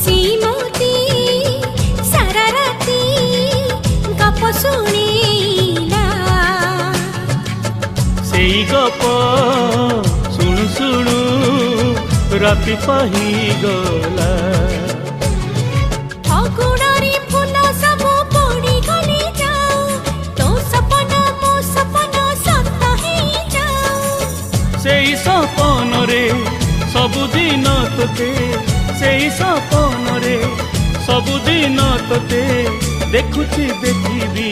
श्रीमती सारा राती गप शुणिला सेई गप शुणु शुणु राति पाही गला अगुणरी फूल सब पड़ी गली जाओ तो सपना मो सपना सत ही जाओ सेई सपन रे सबुदिन तोते सेई सपन रे सबुदिन तोते देखुची देखिबी।